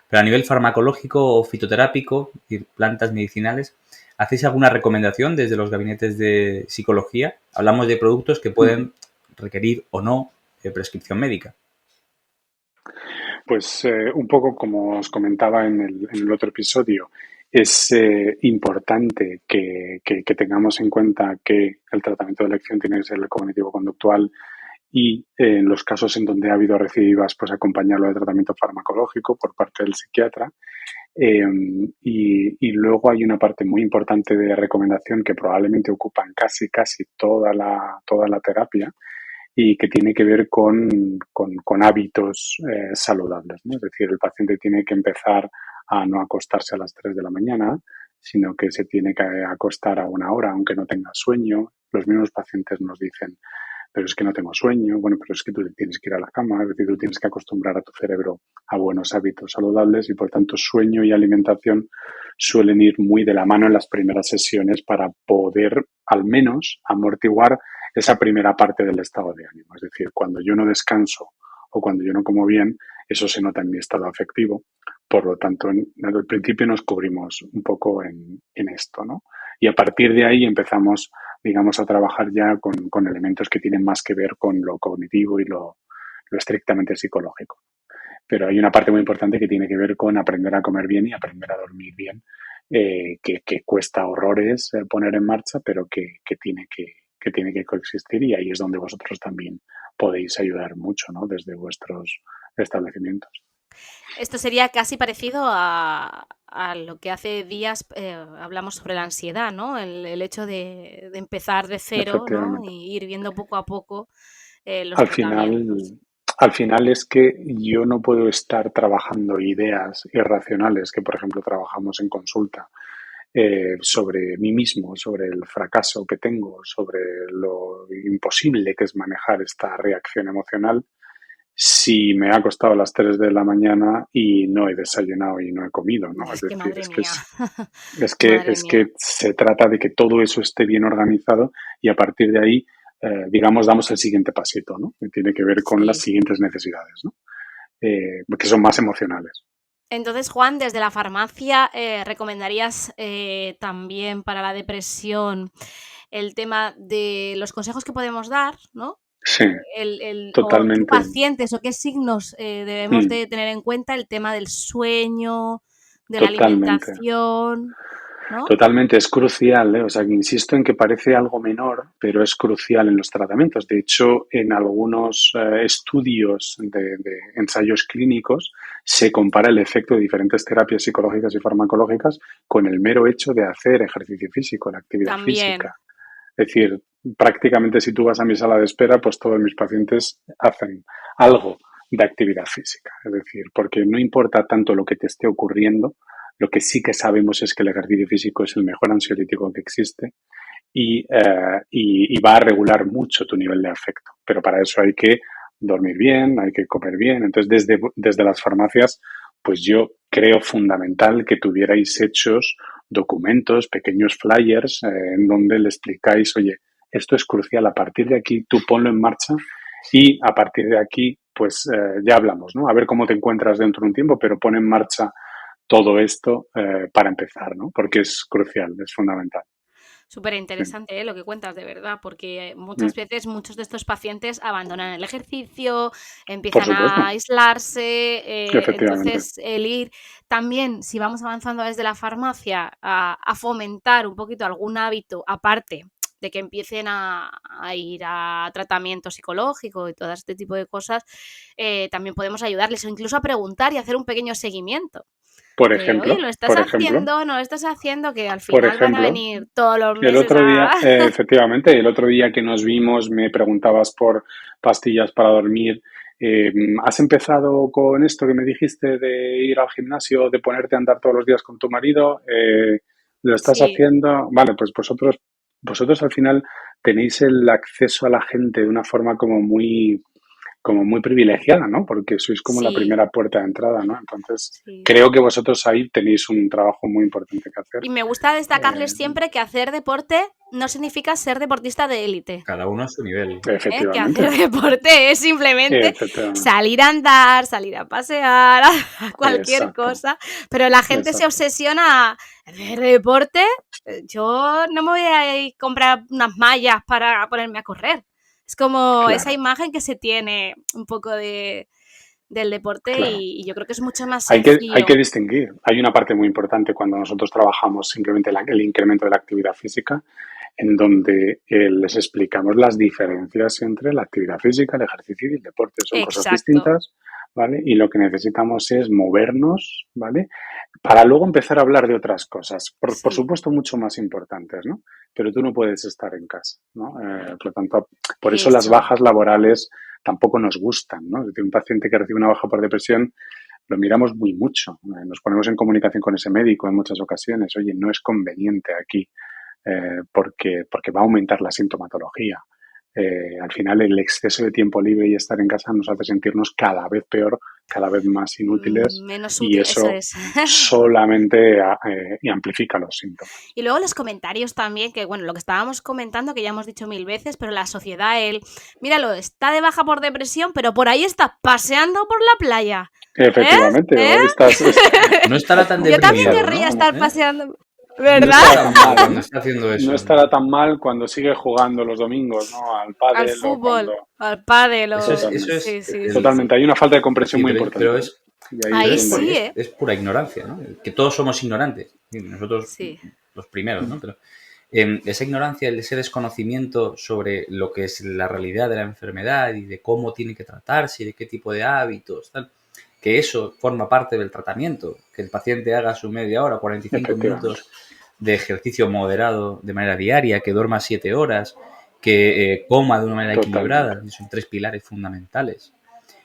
Pero a nivel farmacológico o fitoterápico, es decir, plantas medicinales, ¿hacéis alguna recomendación desde los gabinetes de psicología? Hablamos de productos que pueden requerir o no de prescripción médica.
Pues un poco como os comentaba en el otro episodio, es importante que tengamos en cuenta que el tratamiento de elección tiene que ser el cognitivo-conductual y en los casos en donde ha habido recidivas, pues acompañarlo de tratamiento farmacológico por parte del psiquiatra. Y luego hay una parte muy importante de recomendación que probablemente ocupan casi toda la terapia y que tiene que ver con hábitos saludables, ¿no? Es decir, el paciente tiene que empezar a no acostarse a las 3 de la mañana, sino que se tiene que acostar a una hora, aunque no tenga sueño. Los mismos pacientes nos dicen, pero es que no tengo sueño, bueno, pero es que tú tienes que ir a la cama, es decir, tú tienes que acostumbrar a tu cerebro a buenos hábitos saludables y por tanto sueño y alimentación suelen ir muy de la mano en las primeras sesiones para poder al menos amortiguar esa primera parte del estado de ánimo. Es decir, cuando yo no descanso o cuando yo no como bien, eso se nota en mi estado afectivo. Por lo tanto, en el principio nos cubrimos un poco en esto, ¿no? Y a partir de ahí empezamos, digamos, a trabajar ya con elementos que tienen más que ver con lo cognitivo y lo estrictamente psicológico. Pero hay una parte muy importante que tiene que ver con aprender a comer bien y aprender a dormir bien, que cuesta horrores poner en marcha, pero que tiene que coexistir y ahí es donde vosotros también podéis ayudar mucho, ¿no? Desde vuestros establecimientos.
Esto sería casi parecido a lo que hace días hablamos sobre la ansiedad, ¿no? El hecho de empezar de cero, ¿no?
Efectivamente.
Y ir viendo poco a poco los
Al final,
tratamientos.
al final es que yo no puedo estar trabajando ideas irracionales que, por ejemplo, trabajamos en consulta sobre mí mismo, sobre el fracaso que tengo, sobre lo imposible que es manejar esta reacción emocional si me ha acostado a las 3 de la mañana y no he desayunado y no he comido, ¿no? Es
Es que
decir,
madre mía, madre
es
mía.
que se trata de que todo eso esté bien organizado y a partir de ahí, digamos, damos el siguiente pasito, ¿no? Que tiene que ver con las
Sí.
siguientes necesidades, ¿no? Que son más emocionales.
Entonces, Juan, desde la farmacia, ¿recomendarías también para la depresión el tema de los consejos que podemos dar, ¿no?
Sí,
O qué
totalmente.
pacientes o qué signos debemos
Mm,
de tener en cuenta el tema del sueño, de la
totalmente.
alimentación, ¿no?
Totalmente, es crucial, ¿eh? O sea, que insisto en que parece algo menor, pero es crucial en los tratamientos. De hecho, en algunos estudios de ensayos clínicos se compara el efecto de diferentes terapias psicológicas y farmacológicas con el mero hecho de hacer ejercicio físico, la actividad
También.
física. Es decir, prácticamente si tú vas a mi sala de espera, pues todos mis pacientes hacen algo de actividad física. Es decir, porque no importa tanto lo que te esté ocurriendo, lo que sí que sabemos es que el ejercicio físico es el mejor ansiolítico que existe y va a regular mucho tu nivel de afecto. Pero para eso hay que dormir bien, hay que comer bien. Entonces, desde las farmacias, pues yo creo fundamental que tuvierais hechos documentos, pequeños flyers, en donde le explicáis, oye, esto es crucial, a partir de aquí tú ponlo en marcha y a partir de aquí, pues ya hablamos, ¿no? A ver cómo te encuentras dentro de un tiempo, pero pon en marcha todo esto para empezar, ¿no? Porque es crucial, es fundamental.
Súper interesante lo que cuentas, de verdad, porque muchas veces muchos de estos pacientes abandonan el ejercicio,
Por
empiezan
supuesto,
a aislarse,
efectivamente.
entonces el ir también, si vamos avanzando desde la farmacia, a fomentar un poquito algún hábito aparte de que empiecen a ir a tratamiento psicológico y todo este tipo de cosas, también podemos ayudarles o incluso a preguntar y hacer un pequeño seguimiento.
Por
De, oye,
ejemplo,
¿lo estás
por ejemplo,
haciendo? ¿No lo estás haciendo? Que al
por
final van a
ejemplo,
venir todos los
el
meses
otro
a...
día, efectivamente, que nos vimos me preguntabas por pastillas para dormir. ¿Has empezado con esto que me dijiste de ir al gimnasio, de ponerte a andar todos los días con tu marido? ¿Lo estás
Sí,
haciendo? Vale, pues vosotros al final tenéis el acceso a la gente de una forma como muy privilegiada, ¿no? Porque sois como la
sí,
primera puerta de entrada, ¿no? Entonces,
sí.
creo que vosotros ahí tenéis un trabajo muy importante que hacer.
Y me gusta destacarles
Eh,
siempre que hacer deporte no significa ser deportista de élite.
Cada uno a su nivel.
Que hacer
efectivamente,
deporte es simplemente
efectivamente,
salir a andar, salir a pasear, a cualquier
exacto,
cosa, pero la gente se
exacto,
obsesiona a hacer deporte. Yo no me voy a ir a comprar unas mallas para ponerme a correr. Es como esa
claro,
imagen que se tiene un poco del deporte
claro.
y yo creo que es mucho más
Hay que
sencillo.
distinguir. Hay una parte muy importante cuando nosotros trabajamos simplemente el incremento de la actividad física, en donde les explicamos las diferencias entre la actividad física, el ejercicio y el deporte. Son cosas
Exacto.
distintas, ¿vale? Y lo que necesitamos es movernos, ¿vale? Para luego empezar a hablar de otras cosas, por
Sí,
supuesto mucho más importantes, ¿no? Pero tú no puedes estar en casa, ¿no? Por lo tanto, por eso las
eso.
bajas laborales tampoco nos gustan, ¿no? Es decir, un paciente que recibe una baja por depresión lo miramos muy mucho. Nos ponemos en comunicación con ese médico en muchas ocasiones. Oye, no es conveniente aquí porque va a aumentar la sintomatología. Al final, el exceso de tiempo libre y estar en casa nos hace sentirnos cada vez peor, cada vez más inútiles
Menos
y
útil, eso
eso
es.
solamente amplifica los síntomas.
Y luego los comentarios también, que bueno, lo que estábamos comentando, que ya hemos dicho 1000 veces, pero la sociedad, míralo, está de baja por depresión, pero por ahí está paseando por la playa. ¿Eh?
Efectivamente,
¿Eh?
hoy estás,
No estará tan
Yo también
deprimido,
querría
¿no?
estar paseando,
no
No
¿verdad?
estará
estará
tan
tan
mal
mal,
cuando
¿no?
está haciendo
No
eso.
estará tan mal cuando sigue jugando los domingos, ¿no? Al
Al
pádel o cuando...
fútbol, al pádel,
Eso
Totalmente.
es
sí, sí, sí,
el,
sí.
Totalmente. Hay una falta de comprensión
sí,
muy
pero
importante, ¿eh?
es,
Y ahí es
Ahí
donde...
sí,
es pura ignorancia, ¿no? Que todos somos ignorantes. Y nosotros
Sí,
los primeros, ¿no? Pero esa ignorancia, ese desconocimiento sobre lo que es la realidad de la enfermedad y de cómo tiene que tratarse y de qué tipo de hábitos, tal, que eso forma parte del tratamiento, que el paciente haga su media hora, 45
Efectivamente.
minutos de ejercicio moderado de manera diaria, que duerma 7 horas, que coma de una manera
Totalmente.
equilibrada, y son 3 pilares fundamentales.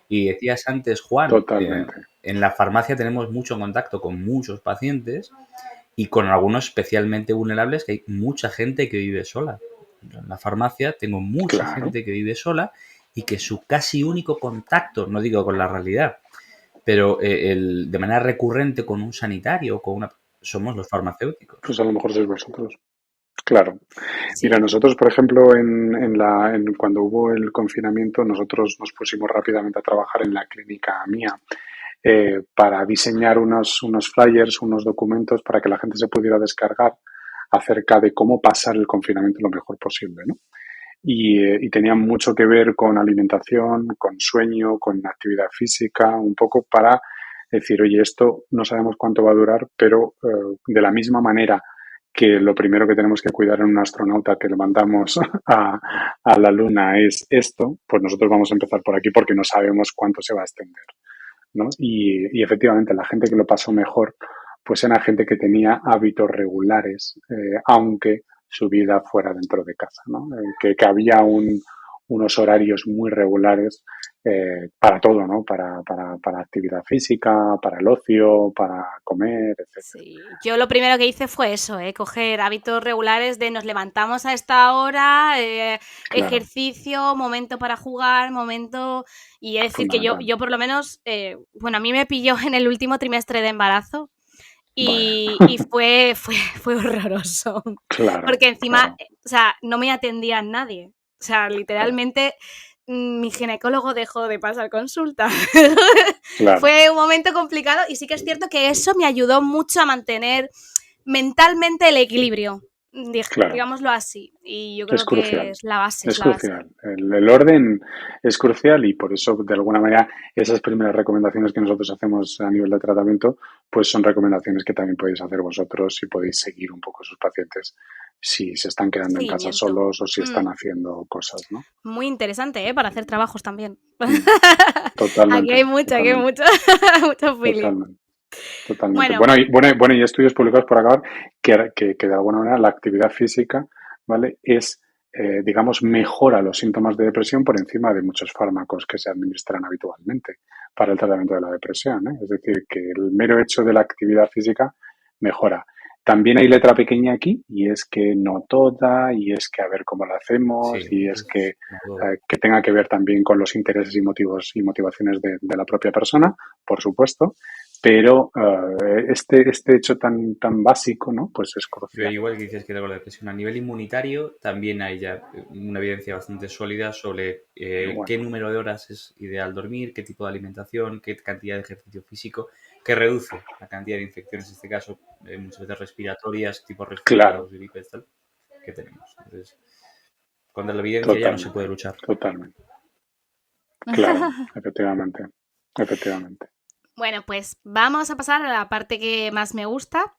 Y decías antes, Juan,
Totalmente.
en la farmacia tenemos mucho contacto con muchos pacientes y con algunos especialmente vulnerables, que hay mucha gente que vive sola. En la farmacia tengo mucha
Claro.
gente que vive sola y que su casi único contacto, no digo con la realidad, pero de manera recurrente con un sanitario o con una... somos los farmacéuticos.
Pues a lo mejor sois vosotros. Claro. Mira,
sí.
nosotros, por ejemplo, cuando hubo el confinamiento, nosotros nos pusimos rápidamente a trabajar en la clínica mía para diseñar unos flyers, unos documentos para que la gente se pudiera descargar acerca de cómo pasar el confinamiento lo mejor posible, ¿no? Y tenía mucho que ver con alimentación, con sueño, con actividad física, un poco para decir, oye, esto no sabemos cuánto va a durar, pero de la misma manera que lo primero que tenemos que cuidar en un astronauta que le mandamos a la Luna es esto, pues nosotros vamos a empezar por aquí porque no sabemos cuánto se va a extender, ¿no? Y efectivamente la gente que lo pasó mejor, pues era gente que tenía hábitos regulares, aunque su vida fuera dentro de casa, ¿no? Que había unos horarios muy regulares para todo, ¿no? Para actividad física, para el ocio, para comer, etcétera.
Sí, yo lo primero que hice fue eso, coger hábitos regulares de nos levantamos a esta hora,
Claro,
ejercicio, momento para jugar, momento... Y es decir que yo,
fundamental.
yo por lo menos, bueno, a mí me pilló en el último trimestre de embarazo
Vaya.
y fue horroroso,
Claro,
porque encima,
claro,
o sea, no me atendía nadie. O sea,
claro,
literalmente mi ginecólogo dejó de pasar consulta.
claro,
Fue un momento complicado y sí que es cierto que eso me ayudó mucho a mantener mentalmente el equilibrio.
Claro.
digámoslo así. Y yo
Es
creo que
crucial,
es la base, es
es
la base.
crucial. El orden es crucial y por eso, de alguna manera, esas primeras recomendaciones que nosotros hacemos a nivel de tratamiento, pues son recomendaciones que también podéis hacer vosotros y podéis seguir un poco a sus pacientes si se están quedando en casa
Seguimiento.
solos o si están
Mm,
haciendo cosas, ¿no?
muy interesante, ¿eh? Para hacer trabajos también.
Mm,
Aquí
totalmente,
hay mucho, aquí hay
totalmente,
mucho, mucho feeling.
totalmente. Totalmente.
Bueno,
Bueno, y estudios publicados por acabar que de alguna manera la actividad física, ¿vale? Digamos, mejora los síntomas de depresión por encima de muchos fármacos que se administran habitualmente para el tratamiento de la depresión, ¿eh? Es decir, que el mero hecho de la actividad física mejora. También hay letra pequeña aquí y es que no toda y es que a ver cómo lo hacemos
Sí,
y es
es como todo.
que tenga que ver también con los intereses y motivos y motivaciones de la propia persona, por supuesto, pero este hecho tan básico, ¿no? Pues es
Pero
crucial.
igual que dices que tengo la depresión a nivel inmunitario, también hay ya una evidencia bastante sólida sobre qué
Bueno,
número de horas es ideal dormir, qué tipo de alimentación, qué cantidad de ejercicio físico, que reduce la cantidad de infecciones, en este caso, muchas veces respiratorias, tipo
claro,
resfriados, gripes, tal, que tenemos. Entonces, contra la evidencia ya no se puede
totalmente,
luchar.
totalmente. Claro, efectivamente, efectivamente.
bueno, pues vamos a pasar a la parte que más me gusta.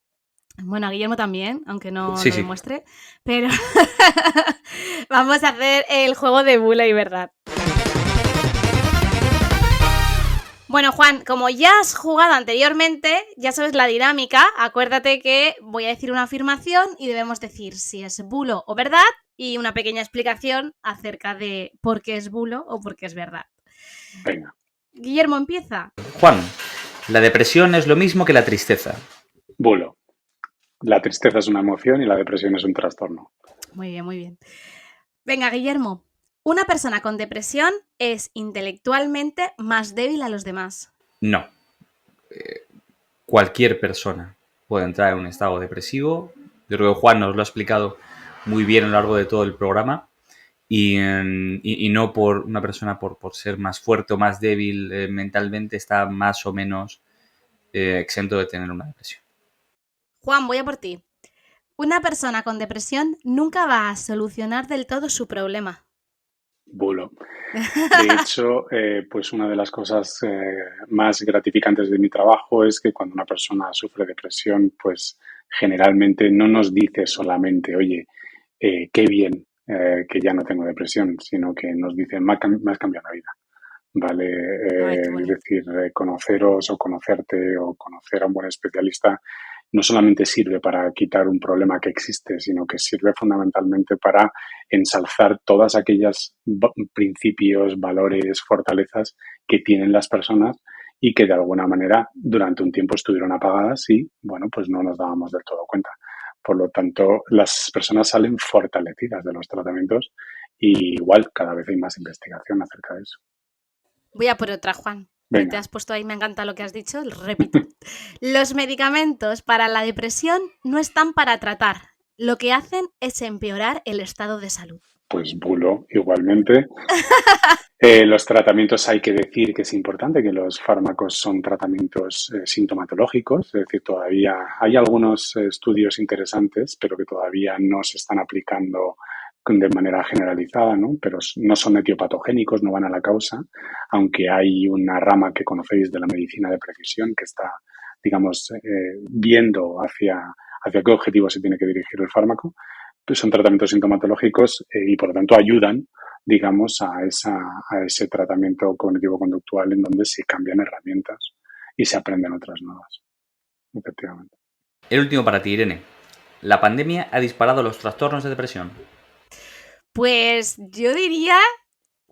Bueno, a Guillermo también, aunque no
Sí,
lo
sí.
demuestre. Pero vamos a hacer el juego de bula y verdad. Bueno, Juan, como ya has jugado anteriormente, ya sabes la dinámica. Acuérdate que voy a decir una afirmación y debemos decir si es bulo o verdad y una pequeña explicación acerca de por qué es bulo o por qué es verdad.
Venga,
Guillermo, empieza.
Juan, la depresión es lo mismo que la tristeza.
bulo. La tristeza es una emoción y la depresión es un trastorno.
Muy bien, muy bien. Venga, Guillermo. Una persona con depresión es intelectualmente más débil a los demás.
No. Cualquier persona puede entrar en un estado depresivo. Yo creo que Juan nos lo ha explicado muy bien a lo largo de todo el programa. Y no por una persona por ser más fuerte o más débil mentalmente está más o menos exento de tener una depresión.
Juan, voy a por ti. Una persona con depresión nunca va a solucionar del todo su problema.
Bulo. De hecho, pues una de las cosas más gratificantes de mi trabajo es que cuando una persona sufre depresión, pues generalmente no nos dice solamente, oye, qué bien que ya no tengo depresión, sino que nos dice, me has cambiado la vida. ¿Vale?
Ay, qué
Es
bonito.
decir, conoceros o conocerte o conocer a un buen especialista no solamente sirve para quitar un problema que existe, sino que sirve fundamentalmente para ensalzar todas aquellas principios, valores, fortalezas que tienen las personas y que de alguna manera durante un tiempo estuvieron apagadas y, bueno, pues no nos dábamos del todo cuenta. Por lo tanto, las personas salen fortalecidas de los tratamientos y igual cada vez hay más investigación acerca de eso.
Voy a por otra, Juan, que te
Venga,
has puesto ahí, me encanta lo que has dicho, repito. Los medicamentos para la depresión no están para tratar. Lo que hacen es empeorar el estado de salud.
pues bulo igualmente. Los tratamientos hay que decir que es importante que los fármacos son tratamientos sintomatológicos, es decir, todavía hay algunos estudios interesantes, pero que todavía no se están aplicando de manera generalizada, ¿no? Pero no son etiopatogénicos, no van a la causa, aunque hay una rama que conocéis de la medicina de precisión que está, digamos, viendo hacia qué objetivo se tiene que dirigir el fármaco. Pues son tratamientos sintomatológicos y por lo tanto ayudan, digamos, a ese tratamiento cognitivo-conductual en donde se cambian herramientas y se aprenden otras nuevas, efectivamente.
El último para ti, Irene. La pandemia ha disparado los trastornos de depresión.
Pues yo diría,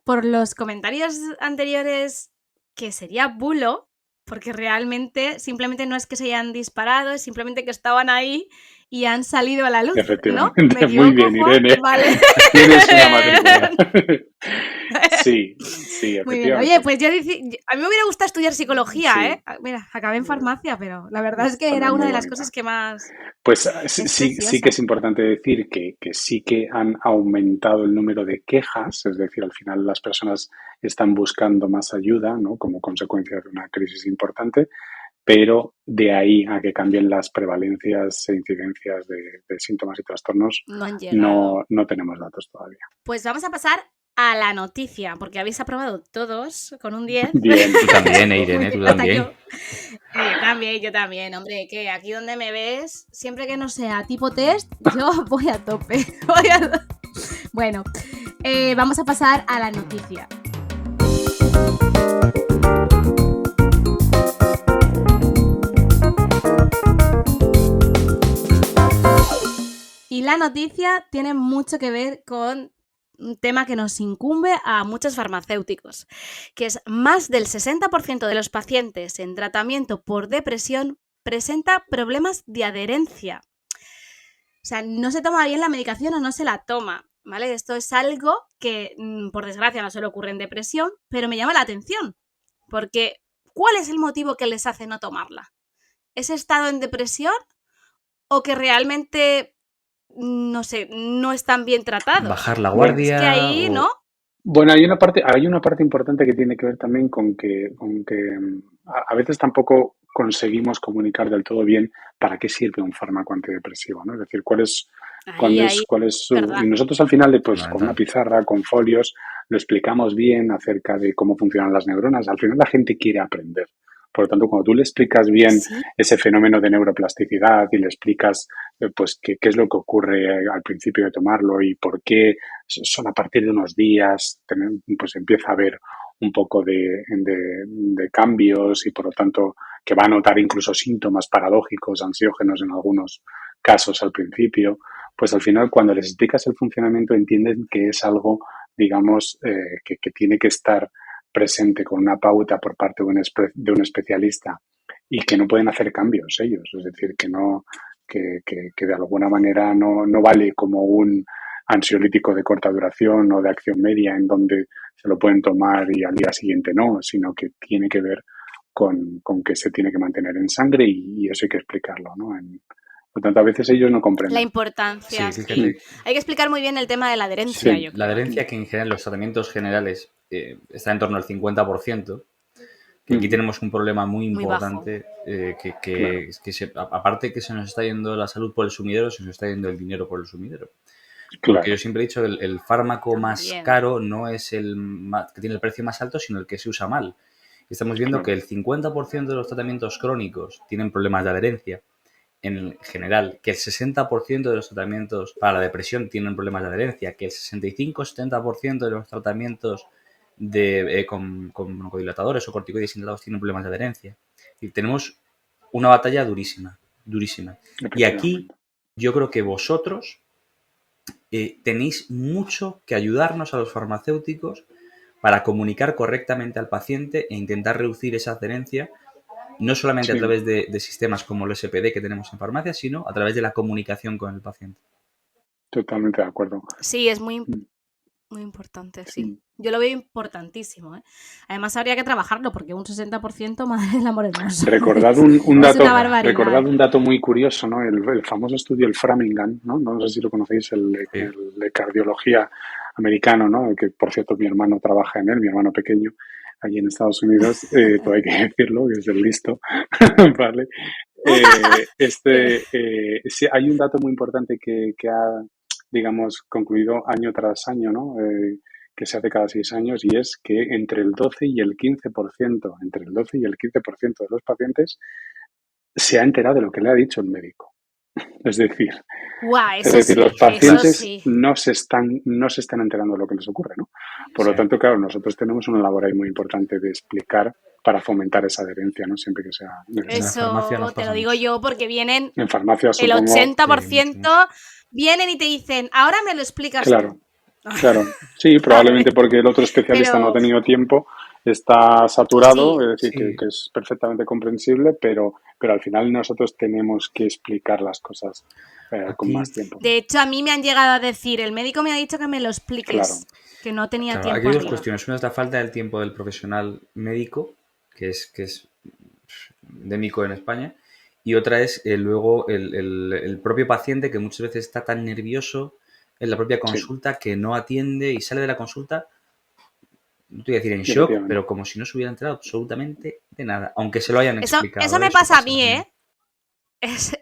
por los comentarios anteriores, que sería bulo, porque realmente simplemente no es que se hayan disparado, es simplemente que estaban ahí y han salido a la luz, ¿no? ¿Me
Efectivamente, muy
equivoco,
bien,
Juan?
Irene.
Vale.
Tienes una matrícula. Sí, sí,
Muy bien. Oye,
efectivamente.
pues a mí me hubiera gustado estudiar psicología,
Sí,
¿eh? Mira, acabé en farmacia, pero la verdad es que era
también
una
muy
de las
bonita.
cosas que más...
Pues
Es
sí que
preciosa.
es importante decir que sí que han aumentado el número de quejas, es decir, al final las personas están buscando más ayuda, ¿no? Como consecuencia de una crisis importante, pero de ahí a que cambien las prevalencias e incidencias de síntomas y trastornos,
No han llegado.
no tenemos datos todavía.
Pues vamos a pasar a la noticia, porque habéis aprobado todos con un 10.
Bien.
Tú también, Irene, tú
Hasta
también.
yo también, hombre, que aquí donde me ves, siempre que no sea tipo test, yo voy a tope. Bueno, vamos a pasar a la noticia. Y la noticia tiene mucho que ver con un tema que nos incumbe a muchos farmacéuticos, que es más del 60% de los pacientes en tratamiento por depresión presenta problemas de adherencia. O sea, no se toma bien la medicación o no se la toma, ¿vale? Esto es algo que, por desgracia, no solo ocurre en depresión, pero me llama la atención, porque ¿cuál es el motivo que les hace no tomarla? ¿Es estado en depresión o que realmente, no sé, no están bien tratados?
Bajar la
Bueno,
guardia.
Es que ahí, ¿no?
Bueno, hay una parte importante que tiene que ver también con que a veces tampoco conseguimos comunicar del todo bien para qué sirve un fármaco antidepresivo, ¿no? Es decir, cuál es su...
verdad.
Y nosotros al final, pues con una
Fundamental.
pizarra, con folios, lo explicamos bien acerca de cómo funcionan las neuronas. Al final la gente quiere aprender. Por lo tanto, cuando tú le explicas bien
Sí,
ese fenómeno de neuroplasticidad y le explicas pues qué es lo que ocurre al principio de tomarlo y por qué son a partir de unos días, pues empieza a haber un poco de cambios y por lo tanto que va a notar incluso síntomas paradójicos, ansiógenos en algunos casos al principio, pues al final cuando les explicas el funcionamiento entienden que es algo, digamos, que tiene que estar presente con una pauta por parte de un especialista y que no pueden hacer cambios ellos, es decir, que no que de alguna manera no vale como un ansiolítico de corta duración o de acción media en donde se lo pueden tomar y al día siguiente no, sino que tiene que ver con que se tiene que mantener en sangre y eso hay que explicarlo, ¿no? Por lo tanto, a veces ellos no
la
comprenden.
importancia,
Sí,
sí.
fíjate.
Hay que explicar muy bien el tema de la adherencia,
Sí.
yo
La
creo.
adherencia que en general los tratamientos generales está en torno al 50%, que aquí tenemos un problema muy
Muy bajo.
importante,
Claro.
aparte que se nos está yendo la salud por el sumidero, se nos está yendo el dinero por el sumidero. Porque
Claro.
yo siempre he dicho que el fármaco más
También.
caro no es el que tiene el precio más alto, sino el que se usa mal. Estamos viendo
Claro.
que el 50% de los tratamientos crónicos tienen problemas de adherencia en general, que el 60% de los tratamientos para la depresión tienen problemas de adherencia, que el 65-70% de los tratamientos con broncodilatadores o corticoides inhalados tienen problemas de adherencia. Y tenemos una batalla durísima, durísima. Y aquí
Efectivamente.
yo creo que vosotros tenéis mucho que ayudarnos a los farmacéuticos para comunicar correctamente al paciente e intentar reducir esa adherencia, no solamente a
Sí.
través de sistemas como el SPD que tenemos en farmacia, sino a través de la comunicación con el paciente.
Totalmente de acuerdo.
Sí, es muy
Mm.
importante, sí.
Sí.
Yo lo veo importantísimo, ¿eh? Además habría que trabajarlo porque un 60%, madre del amor hermoso.
Recordad un
Es
dato,
una barbaridad.
recordad un dato muy curioso, ¿no? El famoso estudio, el Framingham, ¿no? No sé si lo conocéis, el de cardiología americano, ¿no? Que por cierto mi hermano trabaja en él, mi hermano pequeño, allí en Estados Unidos, todo hay que decirlo, que es el listo, ¿vale? Sí, hay un dato muy importante que ha, digamos, concluido año tras año, ¿no? Que se hace cada 6 años y es que entre el 12 y el 15%, entre el 12 y el 15% de los pacientes se ha enterado de lo que le ha dicho el médico. Es decir,
Guau,
los pacientes
sí.
no se están enterando de lo que les ocurre, ¿no? Por lo tanto, claro, nosotros tenemos una labor ahí muy importante de explicar para fomentar esa adherencia, ¿no? Siempre que sea necesario.
Eso
farmacia nos
te
pasa
lo digo
mucho.
yo porque vienen
En farmacia,
el
supongo.
80%, vienen y te dicen, ahora me lo explicas
Claro,
tú.
claro. Sí, probablemente porque el otro especialista no ha
Pero
tenido tiempo, está saturado,
sí,
es decir, que es perfectamente comprensible, pero al final nosotros tenemos que explicar las cosas con más tiempo.
de hecho a mí me han llegado a decir, el médico me ha dicho que me lo expliques,
Claro.
que no tenía
Claro,
tiempo.
aquí hay dos
arriba.
cuestiones. Una es la falta del tiempo del profesional médico, que es endémico en España, y otra es luego el propio paciente que muchas veces está tan nervioso en la propia consulta que no atiende y sale de la consulta no te voy a decir en shock,
efectivamente.
pero como si no se hubiera enterado absolutamente de nada, aunque se lo hayan
Eso
explicado.
me pasa a mí, ¿eh? Eso.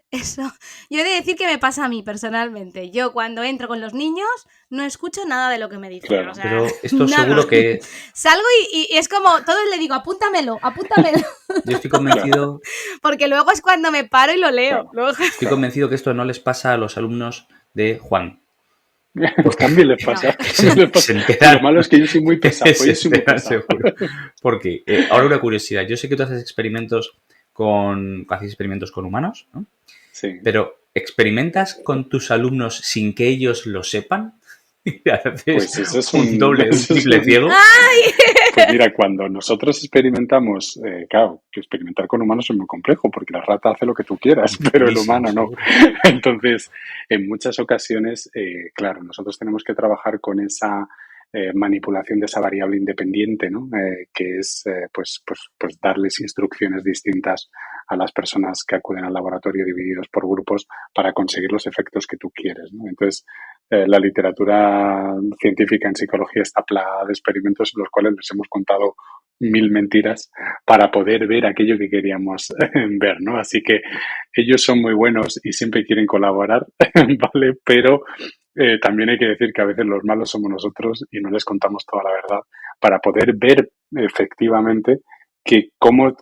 Yo he de decir que me pasa a mí personalmente. Yo cuando entro con los niños no escucho nada de lo que me dicen.
Claro.
O sea,
Pero esto
nada.
seguro que
Salgo y es como, todos le digo, apúntamelo.
yo estoy convencido,
Porque luego es cuando me paro y lo leo.
Claro.
Luego...
estoy convencido que esto no les pasa a los alumnos de Juan.
También les pasa.
Que
Les pasa.
se enteran.
Lo malo es que yo soy muy pesado.
Se
Yo soy muy
enteran,
pesado.
seguro. Porque, ahora una curiosidad. Yo sé que tú haces experimentos hacéis experimentos con humanos, ¿no?
Sí.
Pero, ¿experimentas con tus alumnos sin que ellos lo sepan? ¿Haces
Pues eso es
un doble, un
eso es
triple ciego?
Pues mira, cuando nosotros experimentamos, claro, que experimentar con humanos es muy complejo porque la rata hace lo que tú quieras, pero el humano no.
Seguro.
Entonces, en muchas ocasiones, claro, nosotros tenemos que trabajar con esa manipulación de esa variable independiente, ¿no? Que es, pues darles instrucciones distintas a las personas que acuden al laboratorio divididos por grupos para conseguir los efectos que tú quieres, ¿no? Entonces, la literatura científica en psicología está plagada de experimentos en los cuales les hemos contado 1000 mentiras para poder ver aquello que queríamos ver, ¿no? Así que ellos son muy buenos y siempre quieren colaborar, ¿vale? Pero también hay que decir que a veces los malos somos nosotros y no les contamos toda la verdad para poder ver efectivamente que cómo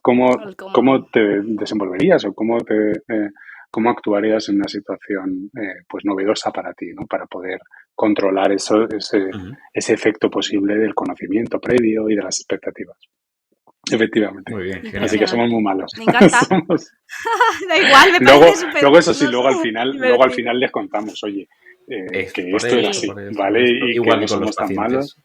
te desenvolverías o cómo actuarías en una situación pues novedosa para ti, ¿no? Para poder controlar ese efecto posible del conocimiento previo y de las expectativas. Efectivamente.
Muy bien, genial.
Así que somos muy malos.
Me encanta. Da igual, me
luego,
parece súper.
luego eso sí,
no
luego
sé,
al final les contamos, oye, que
por
esto era
eso,
así,
por eso,
¿vale?
por eso.
Y
Igual
que
que
no
con los
somos tan
pacientes.
malos.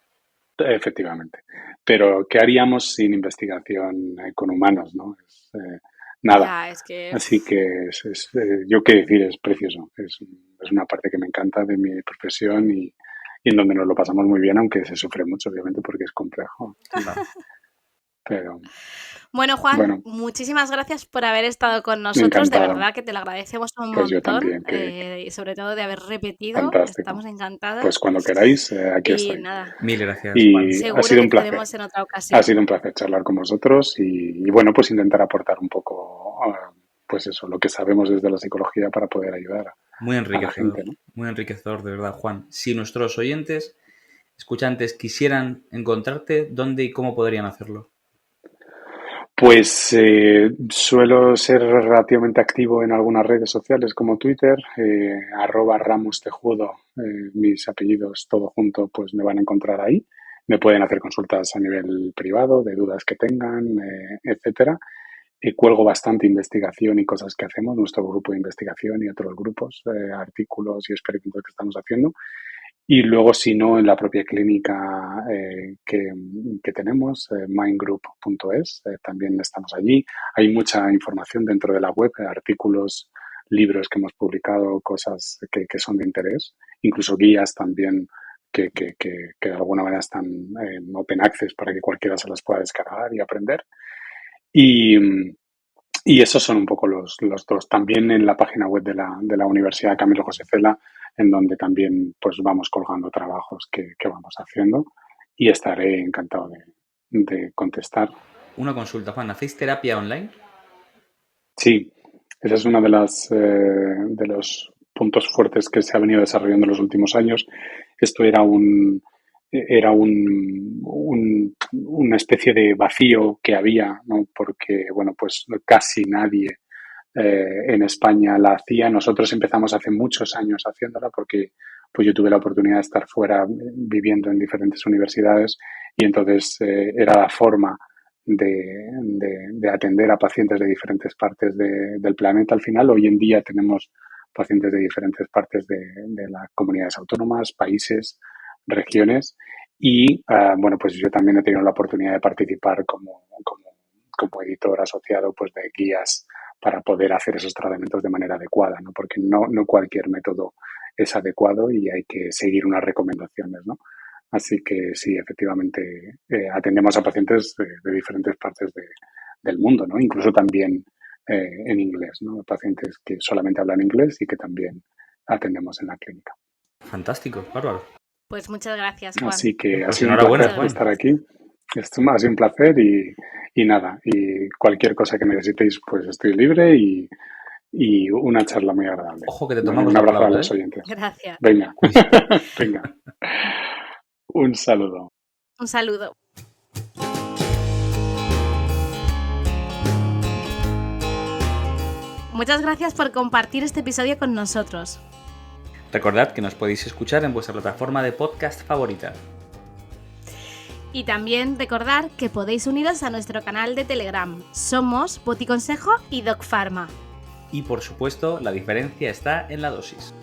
Efectivamente. Pero, ¿qué haríamos sin investigación con humanos, no? Nada.
Ya, es que.
Así que yo qué decir, es precioso. Es una parte que me encanta de mi profesión y en donde nos lo pasamos muy bien, aunque se sufre mucho, obviamente, porque es complejo.
Claro.
Pero
Bueno, Juan,
bueno,
muchísimas gracias por haber estado con nosotros. De
encantado.
verdad que te lo agradecemos un
Pues yo
montón.
también,
Y sobre todo de haber repetido.
fantástico.
Estamos encantadas.
Pues cuando queráis, aquí
y
estoy.
nada,
Mil gracias, Juan.
Y ha
seguro
sido
que
un placer.
podemos en otra
Ha
ocasión.
sido un placer charlar con vosotros y bueno, pues intentar aportar un poco, pues eso, lo que sabemos desde la psicología para poder ayudar
Muy
a la
enriquecedor,
gente, ¿no?
muy enriquecedor, de verdad, Juan. Si nuestros oyentes, escuchantes, quisieran encontrarte, ¿dónde y cómo podrían hacerlo?
Pues suelo ser relativamente activo en algunas redes sociales como Twitter, @RamosTejudo, mis apellidos todo junto, pues me van a encontrar ahí. Me pueden hacer consultas a nivel privado, de dudas que tengan, etcétera. Cuelgo bastante investigación y cosas que hacemos, nuestro grupo de investigación y otros grupos, artículos y experimentos que estamos haciendo. Y luego, si no, en la propia clínica que tenemos, mindgroup.es, también estamos allí. Hay mucha información dentro de la web, artículos, libros que hemos publicado, cosas que son de interés, incluso guías también que de alguna manera están en open access para que cualquiera se las pueda descargar y aprender. Y esos son un poco los dos. También en la página web de la Universidad Camilo José Cela, en donde también pues vamos colgando trabajos que vamos haciendo y estaré encantado de contestar.
Una consulta, Juan. ¿Hacéis terapia online?
Sí, esa es una de los puntos fuertes que se ha venido desarrollando en los últimos años. Esto era una especie de vacío que había, ¿no? Porque, bueno, pues casi nadie en España la hacía. Nosotros empezamos hace muchos años haciéndola porque pues yo tuve la oportunidad de estar fuera viviendo en diferentes universidades y entonces era la forma de atender a pacientes de diferentes partes del planeta. Al final, hoy en día tenemos pacientes de diferentes partes de las comunidades autónomas, países, regiones y bueno, pues yo también he tenido la oportunidad de participar como editor asociado pues de guías para poder hacer esos tratamientos de manera adecuada, ¿no? Porque no cualquier método es adecuado y hay que seguir unas recomendaciones, ¿no? Así que sí, efectivamente, atendemos a pacientes de diferentes partes del mundo, ¿no? Incluso también en inglés, ¿no? Pacientes que solamente hablan inglés y que también atendemos en la clínica.
Fantástico, bárbaro.
Pues muchas gracias, Juan.
Así que ha
Pues
sido un
enhorabuena,
placer
Juan.
estar aquí. Es un placer y nada, y cualquier cosa que necesitéis, pues estoy libre y una charla muy agradable.
Ojo que te
¿Vale?
tomamos
Un
la
abrazo a
palabra,
los
¿eh?
oyentes.
Gracias.
Venga, venga. Un saludo.
Un saludo. Muchas gracias por compartir este episodio con nosotros.
Recordad que nos podéis escuchar en vuestra plataforma de podcast favorita.
Y también recordar que podéis uniros a nuestro canal de Telegram. Somos Boticonsejo y Doc Pharma.
Y por supuesto, la diferencia está en la dosis.